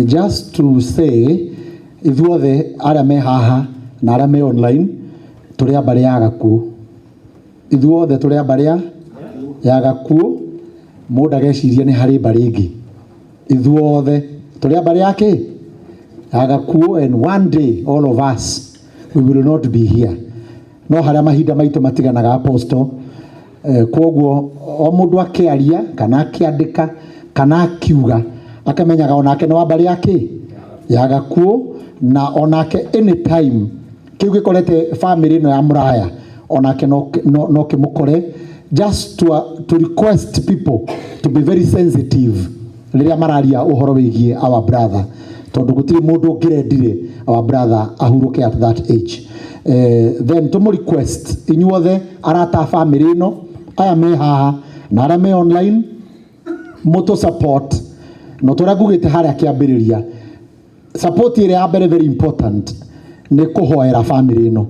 just to say ithuothe aria me haha na aria me online turi ambari ya gakuo, ithuothe turi ambari ya gakuo, mundu ageciria ni hari mbari ingi, ithuothe turi ambari yake ya gakuo, and one day all of us we will not be here. No haria mahinda maitu matiganaga apostle, koguo o mundu akiaria kana akiandika kana akiuga akamenyaga onake no ambari yake ya gakuo, na onake anytime kiu gikorete family no ya muraya onake no kimukore, just to request people to be very sensitive riria mararia uhoro wigie our brother, tondu gutiri mundu ngirendire our brother ahuruke at that age. Then to request inyuothe arata family no aya me haha na aria me online moto support no turagugite haria kiambiriria support ire ya very important ni kuhoera family no,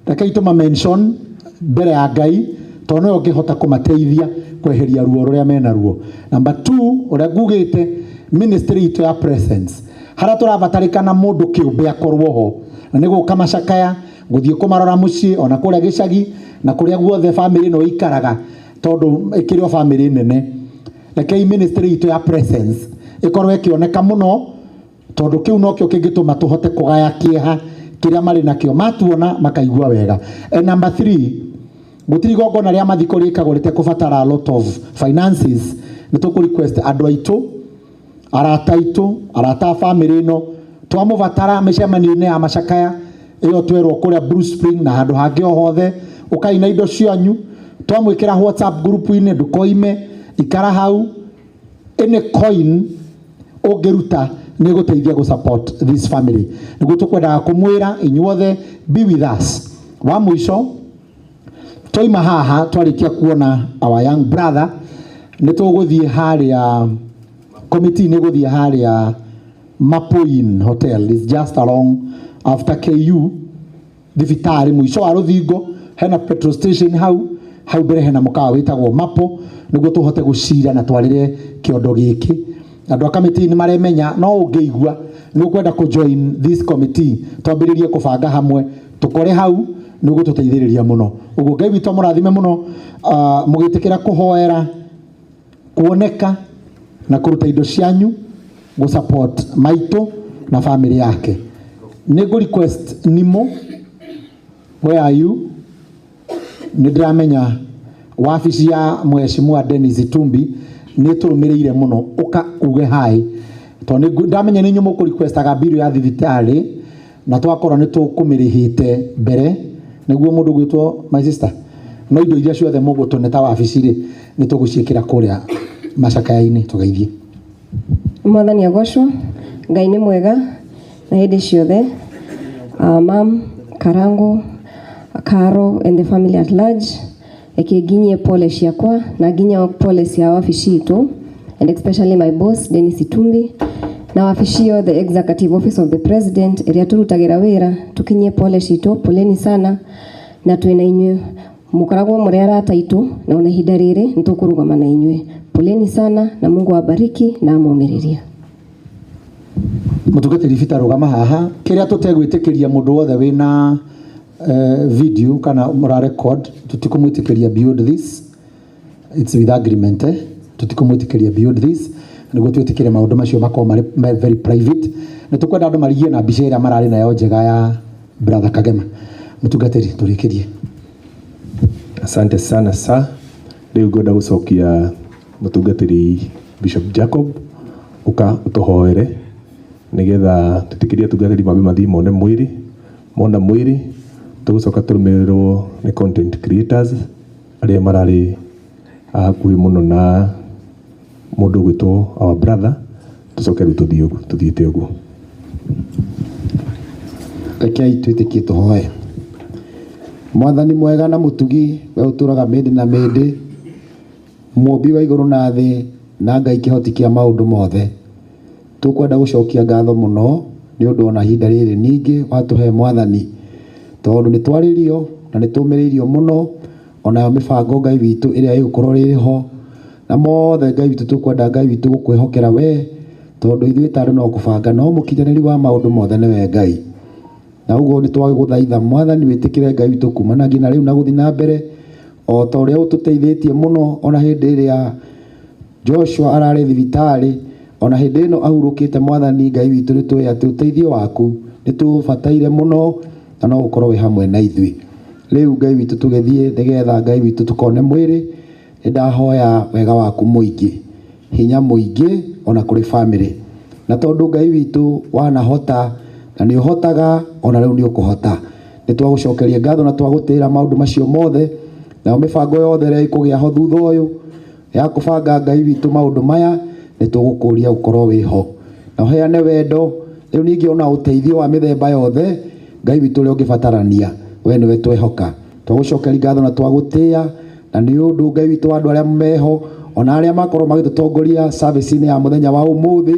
reke ituma mention mbere ya Ngai tondu no ngihota kumateithia kweheria ruo ruria mena ruo. Number 2 uria ngugite ministry ito ya presence haria turabatarikana mundu kiumbe akorwo ho ni guka macakaya guthie kumarora mucii ona kuria gicagi na kuria guothe family no ikaraga tondu ikirio family nene, reke ministry ito ya presence ikorwo ikioneka muno tondu kiu no kio kingituma tuhote kugaya kieha kiria mari nakio matuona makaigua wega. And number 3 gutiri gongona ria mathiko rikagorete kubatara a lot of finances, ni tuku request andu aitu arata family no twamubatara micemani-ini ya macakaya iyo twerwo kuria Bruce Spring na handu hangi o hothe ukaina indo cianyu twamwikira WhatsApp group ini ndukoime ikara hau any coin ungiruta ni guteithia gu support this family. Niguo tukwenda kumwira inyuothe be with us. Wa mwisho toima haha twarikia kuona our young brother ni tuguthie haria committee ni guthie haria Mapoin Hotel is just along after KU thibitari mwisho wa ruthingo hena petrol station hau mbere hena mukawa witagwo Mapo, niguo tuhote gucira na twarire kiondo giki. Andu a committee ni maremenya no ungeigua ni ukwenda ku join this committee twambiririe kubanga hamwe tukore hau niguo tuteithiriria muno. Uguo Ngai witu murathime muno mugitikira kuhoera kuoneka na kuruta indo cianyu go support maitu na family yake. Nego request Nimo, where are you? Nidramenya wafici ya Mheshimiwa Dennis Itumbi ni turumirire muno uka uge hai to ni ndamenya ni nyumo ku request aga bill ya thibitari na twakora ni tukumirihite mbere niguo mundu gwitwo my sister no indo iria ciothe mugutuneta wafici ri ni tuguciikira kuria macakaya-ini tugeithie. Mwathani agocwo, Ngai ni mwega na hindi ciothe. Mam Karango, Karo and the family at large, ekiginyie pole ciakwa na ginya pole cia wafici itu, and especially my boss Dennis Itumbi na wafici yo the executive office of the president iria turutagira wira, tukinyie pole citu, poleni sana na twina inywe mukaragwo muri arata itu na ona ihinda riri nitukurugama na inywe. Poleni sana na Mungu awabariki na amumiririe. Mutugatiri vita rugama haha kiria tutegwitikiria mundu wothe wina video kana mura record tutikumwitikiria beyond this, it's with agreement tutikumwitikiria beyond this niguo twitikire maundu macio makoma very private na tukwenda andu marigie na mbica iria marari nayo njega ya brother Kagema. Mutugatiri turikirie. Asante sana sa riu ngoda gucokia mutugatiri Bishop Jacob uka utohoere nigetha tutikiria tugatiri mabe mathi mone mwiri tugucoka turumirwo ni content creators aria marari akui muno na mundu gwitwo our brother tucoke tuthiite uguo. Rekei twitikie tuhoe. Mwathani mwega na mutugi we uturaga mindi na mindi, mumbi wa iguru na thi na Ngai kihoti kia maundu mothe, tukwenda gucokia ngatho muno ni undu ona hinda riri ningi watuhe Mwathani tondu ni twaririo na ni tumiririo muno ona mibango Ngai witu iria igukorwo riri ho na mothe Ngai witu tukwenda Ngai witu gukwihokera we tondu ithuĩ tarĩ no kũbanga no mũkinyanĩri wa maũndũ mothe nĩwe Ngai. Na ũguo nĩ twagũthaitha Mwathani wĩtĩkĩre Ngai witũ kumana nginya rĩu na gũthiĩ na mbere o ta ũrĩa ũtũteithĩtie mũno ona hĩndĩ ĩrĩa Joshua ararĩ thibitarĩ, ona hĩndĩ ĩno ahurũkĩte. Mwathani Ngai witũ nĩ tũĩ atĩ ũteithio waku nĩ tũbataire mũno na no ũkorwo wĩ hamwe na ithuĩ. Rĩu Ngai witũ tũgĩthiĩ nĩgetha Ngai witũ tũkone mwĩrĩ, nĩ ndahoya wega waku mũingĩ, hinya mũingĩ ona kũrĩ bamĩrĩ, na tondũ Ngai witũ wanahota na nĩ ũhotaga ona rĩu nĩ ũkũhota. Nĩ twagũcokeria ngatho na twagũtĩĩra maũndũ macio mothe na mĩbango yothe ĩrĩa ĩkũgĩa ho thutha ũyũ ya kũbanga Ngai witũ maũndũ maya, nĩ tũgũkũria ũkorwo wĩho na ũheane wendo. Rĩu ningĩ ona ũteithio wa mĩthemba yothe Ngai witũ ũrĩa ũngĩbatarania, we nĩwe twehoka. Twagũcokeria ngatho na twagũtĩĩa, na nĩ ũndũ Ngai witũ wa andũ arĩa meho ona arĩa makorwo magĩtũtongoria service-inĩ ya mũthenya wa ũmũthĩ,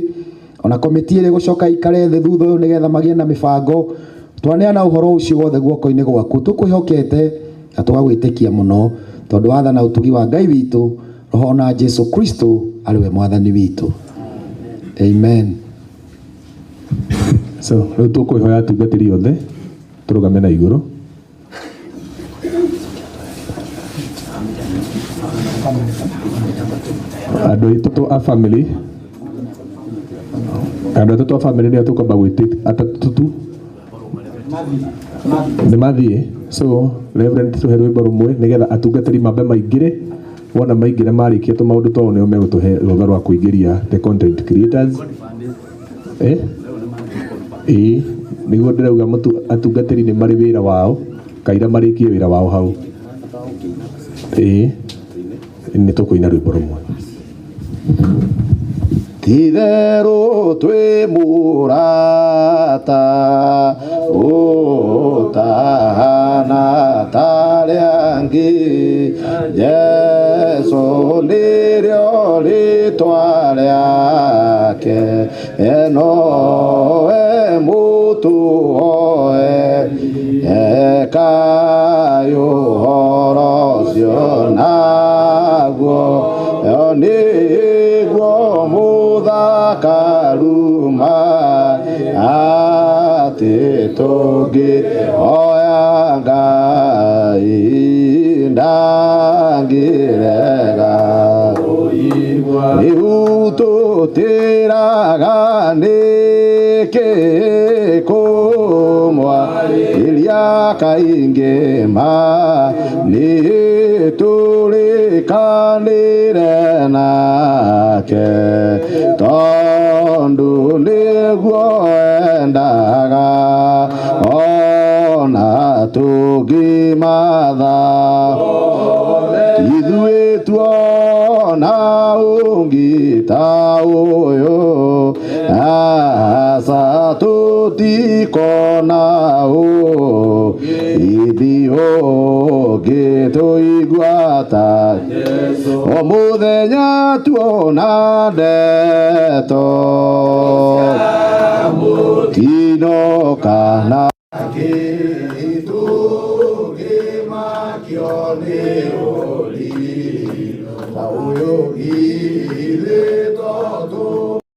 ona komiti ĩrĩ gũcoka ikare thĩ thutha ũyũ nĩgetha magĩe na mĩbango. Twaneana ũhoro ũcio wothe guoko-inĩ gwaku, tũkwĩhokete na tũgagwĩtĩkia mũno tondũ wathana ũtugi wa Ngai witũ Roho na Jesu Kristo arĩwe Mwathani witũ. Amen. So rĩu tũkwĩhoya atungatĩri othe tũrũgame na igũrũ. Andũ aitũ a family, andũ aitũ a family nĩ tũkwamba gwĩtĩkia atatũ tu nĩ mathiĩ. So Reverend tũhe rwĩmbo rũmwe nĩgetha atungatĩri mambe maingĩre, wona maingĩre marĩkia tũmaũndũ twao nĩo megũtũhe rũtha rwa kũingĩria the content creators. Nĩguo ndĩrauga atungatĩri nĩ marĩ wĩra wao, kaira marĩkie wĩra wao hau. Nĩ tũkũina rwĩmbo rũmwe. Ti-itherũ twĩ mũrata ũtahana tarĩa angĩ, Jesũ nĩrĩo rĩtwa rĩake, nowe mũtũhoe ekai ũhoro ũcio naguo nĩguo mũthakaruma atĩ tũngĩhoya Ngai ndangĩrega. Rĩu tũtĩraga nĩkĩ kũmwarĩria kaingĩ ma nĩ tũrĩkanĩre nake, tondũ nĩguo endaga ona tũngĩmatha. Ithuĩ tuona ũngĩ ta ũyũ aca tũtikona ithuĩ tũigua ta o mũthenya tuona ndeto tino kana tũngĩmakio nĩ ũri ta ũyũ githĩ tondũ